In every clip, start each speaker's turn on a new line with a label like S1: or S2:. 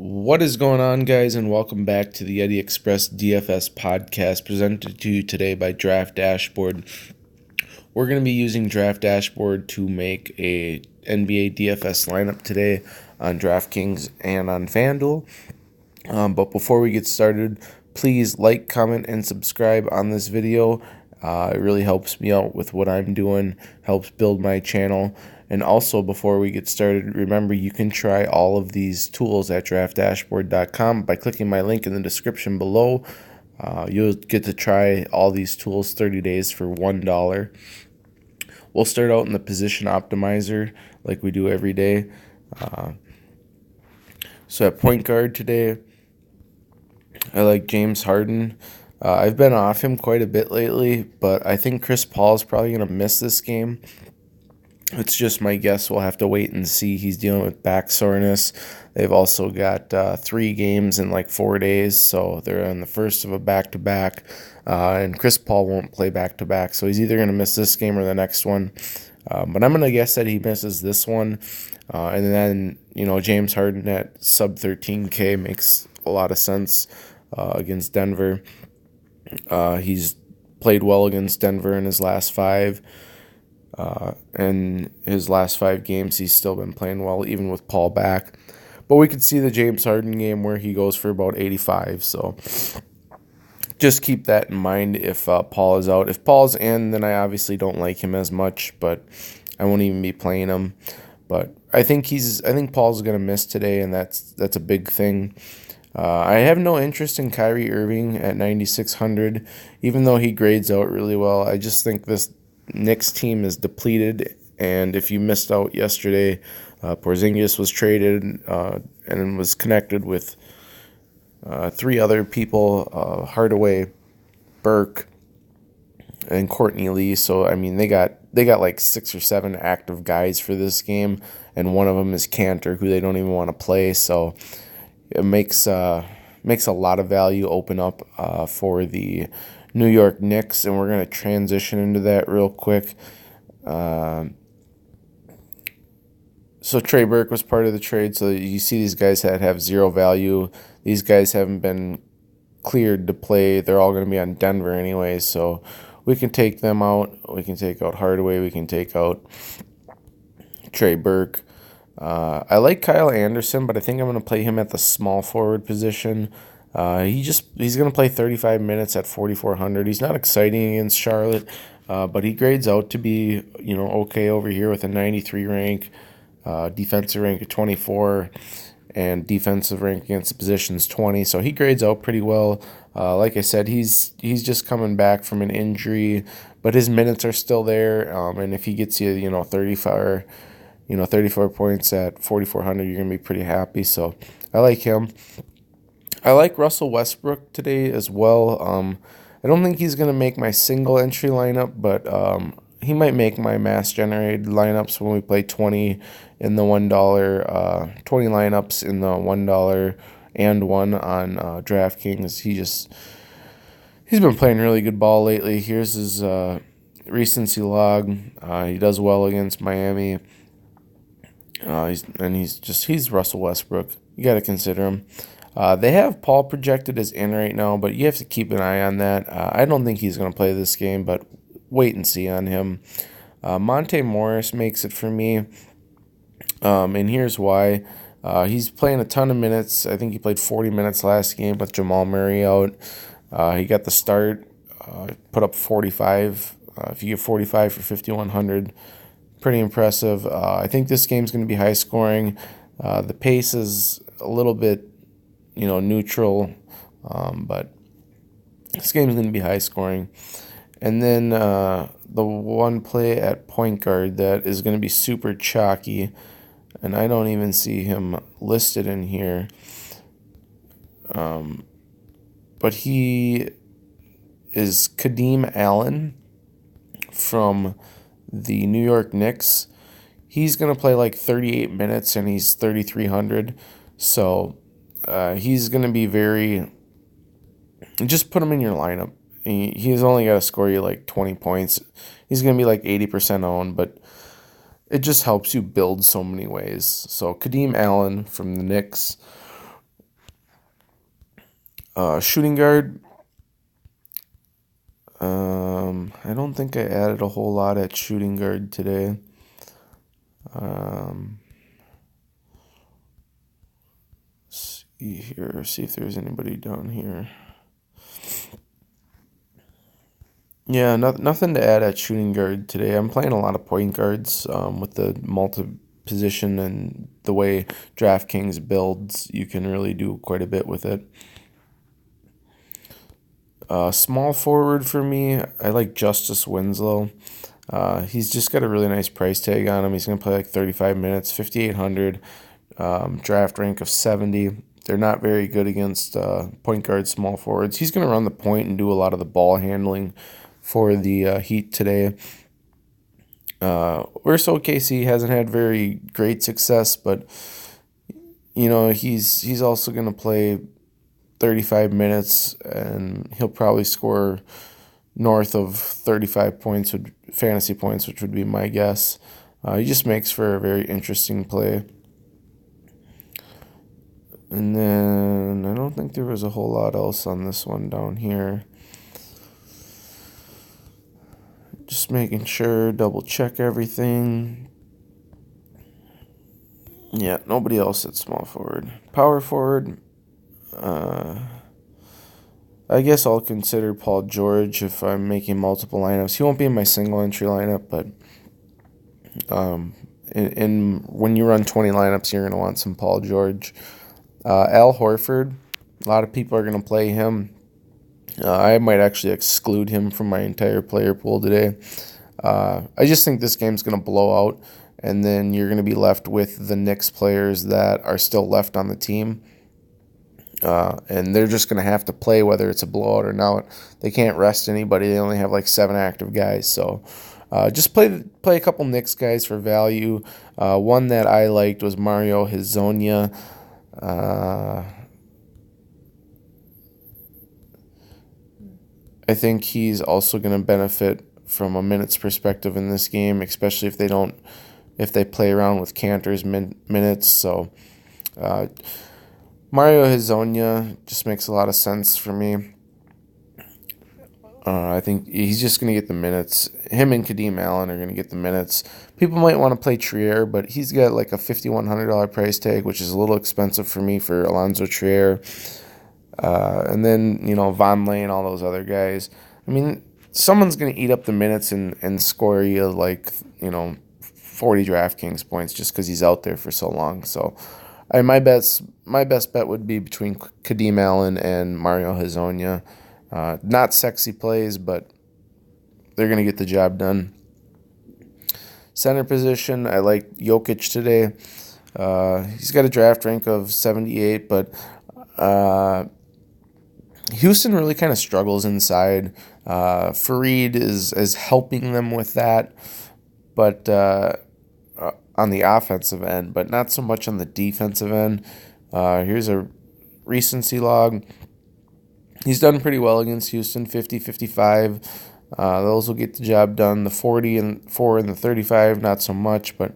S1: What is going on, guys, and welcome back to the Yeti Express DFS podcast presented to you today by Draft Dashboard. We're going to be using Draft Dashboard to make a NBA DFS lineup today on DraftKings and on FanDuel. But before we get started, please like, comment, and subscribe on this video. It really helps me out with what I'm doing, helps build my channel. And also, before we get started, remember you can try all of these tools at draftdashboard.com by clicking my link in the description below. You'll get to try all these tools 30 days for $1. We'll start out in the position optimizer like we do every day. So at point guard today, I like James Harden. I've been off him quite a bit lately, but I think Chris Paul is probably going to miss this game. It's just my guess. We'll have to wait and see. He's dealing with back soreness. They've also got 3 games in like 4 days, so they're on the first of a back-to-back. And Chris Paul won't play back-to-back, so he's either going to miss this game or the next one. But I'm going to guess that he misses this one. And then, James Harden at sub 13K makes a lot of sense against Denver. He's played well against Denver in his last 5. And his last 5 games, he's still been playing well, even with Paul back. But we could see the James Harden game where he goes for about 85. So just keep that in mind if Paul is out. If Paul's in, then I obviously don't like him as much, but I won't even be playing him. But I think Paul's going to miss today, and that's a big thing. I have no interest in Kyrie Irving at 9,600, even though he grades out really well. I just think this Knicks team is depleted, and if you missed out yesterday, Porzingis was traded and was connected with 3 other people, Hardaway, Burke, and Courtney Lee. So I mean, they got like 6 or 7 active guys for this game, and one of them is Cantor, who they don't even want to play. So it makes a lot of value open up for the New York Knicks, and we're going to transition into that real quick. So Trey Burke was part of the trade, so you see these guys that have 0 value. These guys haven't been cleared to play. They're all going to be on Denver anyway, so we can take them out. We can take out Hardaway. We can take out Trey Burke. I like Kyle Anderson, but I think I'm going to play him at the small forward position. He's going to play 35 minutes at 4,400. He's not exciting against Charlotte, but he grades out to be, okay over here with a 93 rank, defensive rank of 24, and defensive rank against the positions 20. So he grades out pretty well. Like I said, he's just coming back from an injury, but his minutes are still there. And if he gets you, 34 points at 4,400, you're going to be pretty happy. So I like him. I like Russell Westbrook today as well. I don't think he's going to make my single entry lineup, but he might make my mass generated lineups when we play 20 in the $1, 20 lineups in the $1 and 1 on DraftKings. He's been playing really good ball lately. Here's his recency log. He does well against Miami. He's Russell Westbrook. You got to consider him. They have Paul projected as in right now, but you have to keep an eye on that. I don't think he's going to play this game, but wait and see on him. Monte Morris makes it for me, and here's why. He's playing a ton of minutes. I think he played 40 minutes last game with Jamal Murray out. He got the start, put up 45. If you get 45 for 5,100, pretty impressive. I think this game's going to be high scoring. The pace is a little bit neutral, but this game is going to be high scoring. And then the one play at point guard that is going to be super chalky, and I don't even see him listed in here, but he is Kadeem Allen from the New York Knicks. He's going to play like 38 minutes, and he's 3,300, so he's going to be just put him in your lineup. He's only got to score you like 20 points. He's going to be like 80% owned, but it just helps you build so many ways. So Kadeem Allen from the Knicks. Shooting guard. I don't think I added a whole lot at shooting guard today. See here, see if there's anybody down here. Yeah, nothing to add at shooting guard today. I'm playing a lot of point guards with the multi-position and the way DraftKings builds. You can really do quite a bit with it. Small forward for me, I like Justice Winslow. He's just got a really nice price tag on him. He's going to play like 35 minutes, 5,800, draft rank of 70. They're not very good against point guard small forwards. He's going to run the point and do a lot of the ball handling for the Heat today. Whereas OKC hasn't had very great success, but he's also going to play 35 minutes and he'll probably score north of 35 points, fantasy points, which would be my guess. He just makes for a very interesting play. And then I don't think there was a whole lot else on this one down here. Just making sure, double check everything. Yeah, nobody else at small forward. Power forward, I guess I'll consider Paul George if I'm making multiple lineups. He won't be in my single entry lineup, but when you run 20 lineups, you're going to want some Paul George. Al Horford, a lot of people are going to play him. I might actually exclude him from my entire player pool today. I just think this game's going to blow out, and then you're going to be left with the Knicks players that are still left on the team. And they're just going to have to play whether it's a blowout or not. They can't rest anybody. They only have like 7 active guys. So just play a couple Knicks guys for value. One that I liked was Mario Hezonja. I think he's also going to benefit from a minutes perspective in this game, especially if they play around with Cantor's minutes. So Mario Hezonja just makes a lot of sense for me. I think he's just going to get the minutes. Him and Kadeem Allen are going to get the minutes. People might want to play Trier, but he's got like a $5,100 price tag, which is a little expensive for me for Alonzo Trier. And then, Vonleh and all those other guys. I mean, someone's going to eat up the minutes and score you like, 40 DraftKings points just because he's out there for so long. So my best bet would be between Kadeem Allen and Mario Hezonja. Not sexy plays, but they're going to get the job done. Center position, I like Jokic today. He's got a draft rank of 78, but Houston really kind of struggles inside. Fareed is helping them with that, but on the offensive end, but not so much on the defensive end. Here's a recency log. He's done pretty well against Houston, 50-55. Those will get the job done. The 44 and the 35, not so much, but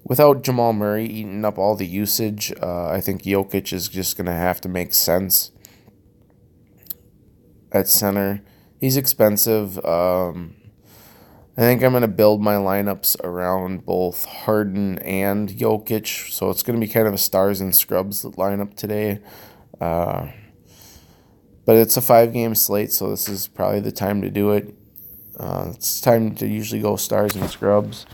S1: without Jamal Murray eating up all the usage, I think Jokic is just going to have to make sense at center. He's expensive. I think I'm going to build my lineups around both Harden and Jokic, so it's going to be kind of a stars and scrubs lineup today. But it's a 5-game slate, so this is probably the time to do it. It's time to usually go stars and scrubs.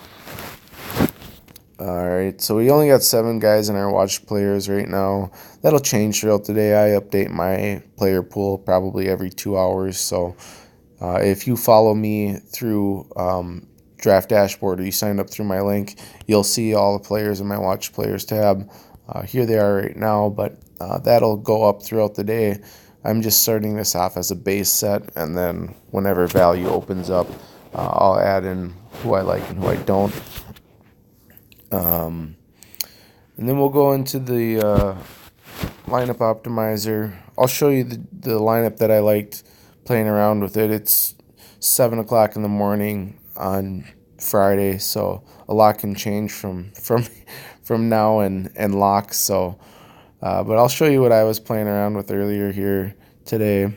S1: All right, so we only got 7 guys in our watch players right now. That'll change throughout the day. I update my player pool probably every 2 hours. So if you follow me through Draft Dashboard or you sign up through my link, you'll see all the players in my watch players tab. Here they are right now, but that'll go up throughout the day. I'm just starting this off as a base set, and then whenever value opens up, I'll add in who I like and who I don't. And then we'll go into the lineup optimizer. I'll show you the lineup that I liked playing around with it. It's 7 o'clock in the morning on Friday, so a lot can change from now and lock. So, but I'll show you what I was playing around with earlier here. today.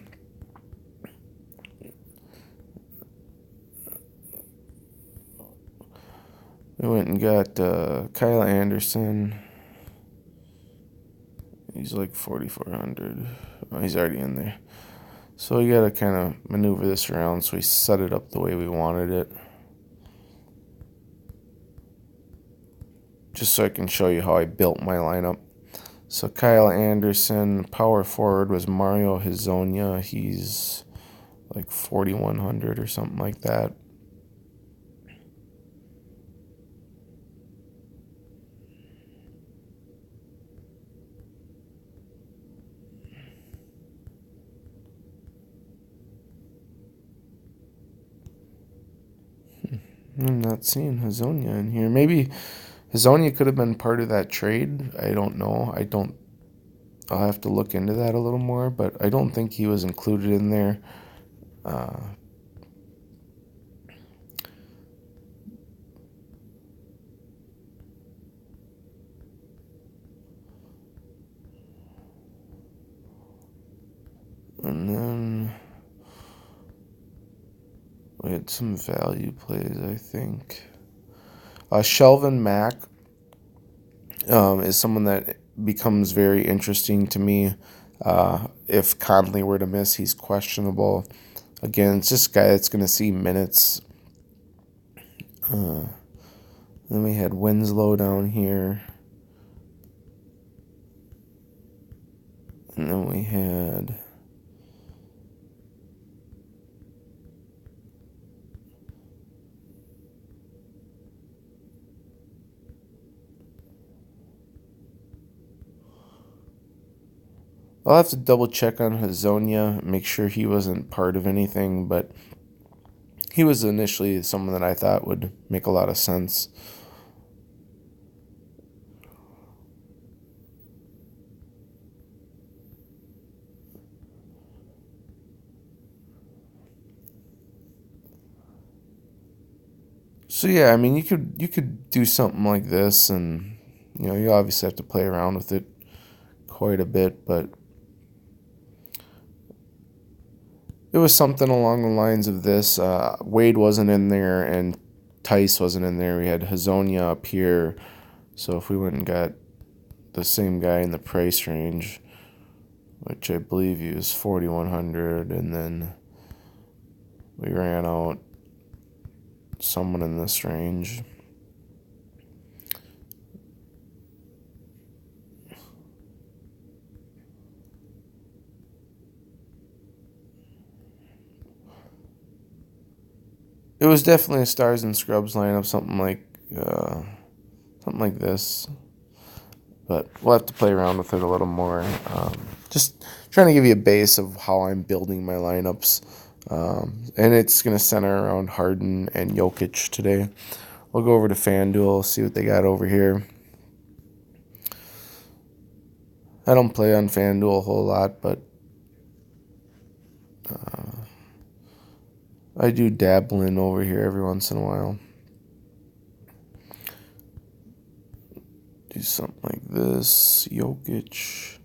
S1: We went and got Kyle Anderson. He's like 4,400. Oh, he's already in there. So we got to kind of maneuver this around so we set it up the way we wanted it. Just so I can show you how I built my lineup. So Kyle Anderson, power forward was Mario Hezonja. He's like 4,100 or something like that. I'm not seeing Hezonja in here. Maybe Hezonja could have been part of that trade. I don't know. I'll have to look into that a little more, but I don't think he was included in there. And then we had some value plays, I think. Shelvin Mack is someone that becomes very interesting to me. If Conley were to miss, he's questionable. Again, it's just a guy that's going to see minutes. Then we had Winslow down here. And then we had... I'll have to double check on Hezonja, make sure he wasn't part of anything, but he was initially someone that I thought would make a lot of sense. So yeah, I mean, you could do something like this, and you obviously have to play around with it quite a bit, but it was something along the lines of this. Wade wasn't in there, and Tice wasn't in there. We had Hezonja up here. So if we went and got the same guy in the price range, which I believe he was 4,100, and then we ran out someone in this range. It was definitely a Stars and Scrubs lineup, something like this. But we'll have to play around with it a little more. Just trying to give you a base of how I'm building my lineups. And it's going to center around Harden and Jokic today. We'll go over to FanDuel, see what they got over here. I don't play on FanDuel a whole lot, but I do dabble in over here every once in a while. Do something like this. Jokic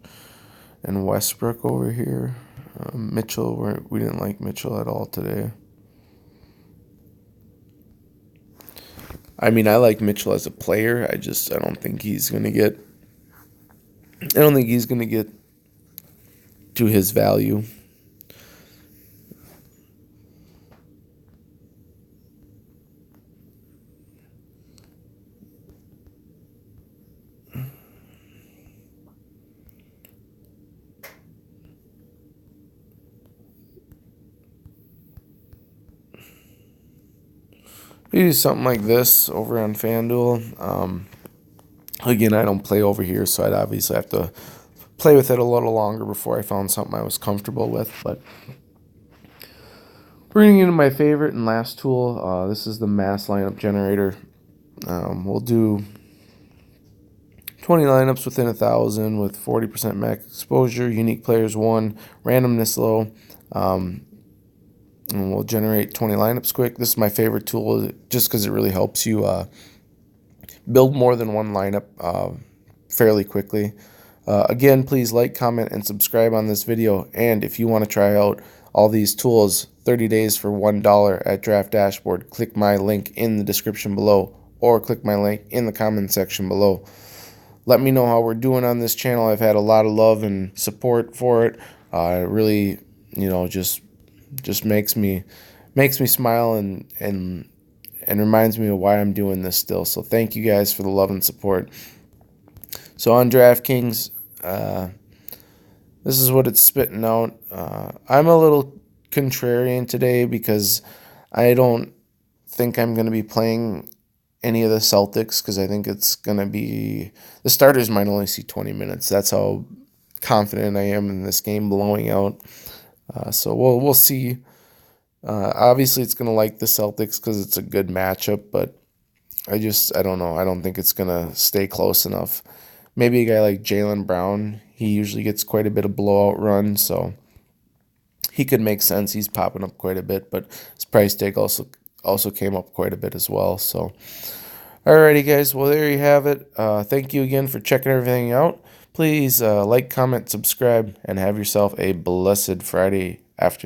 S1: and Westbrook over here. Mitchell, we didn't like Mitchell at all today. I mean, I like Mitchell as a player. I don't think he's going to get... I don't think he's going to get to his value. We do something like this over on FanDuel. Again, I don't play over here, so I'd obviously have to play with it a little longer before I found something I was comfortable with. But we're going to get into my favorite and last tool. This is the mass lineup generator. We'll do 20 lineups within 1,000 with 40% max exposure, unique players 1, randomness low. And we'll generate 20 lineups quick. This is my favorite tool just because it really helps you build more than one lineup fairly quickly. Again, please like, comment, and subscribe on this video. And if you want to try out all these tools, 30 days for $1 at Draft Dashboard, click my link in the description below, or click my link in the comment section below. Let me know how we're doing on this channel. I've had a lot of love and support for it. It really, just makes me smile and reminds me of why I'm doing this still. So thank you guys for the love and support. So on DraftKings, this is what it's spitting out. I'm a little contrarian today because I don't think I'm going to be playing any of the Celtics because I think it's going to be the starters might only see 20 minutes. That's how confident I am in this game blowing out. So we'll see. Obviously, it's going to like the Celtics because it's a good matchup, but I don't know. I don't think it's going to stay close enough. Maybe a guy like Jaylen Brown, he usually gets quite a bit of blowout run, so he could make sense. He's popping up quite a bit, but his price tag also came up quite a bit as well. So, alrighty, guys. Well, there you have it. Thank you again for checking everything out. Please like, comment, subscribe, and have yourself a blessed Friday afternoon.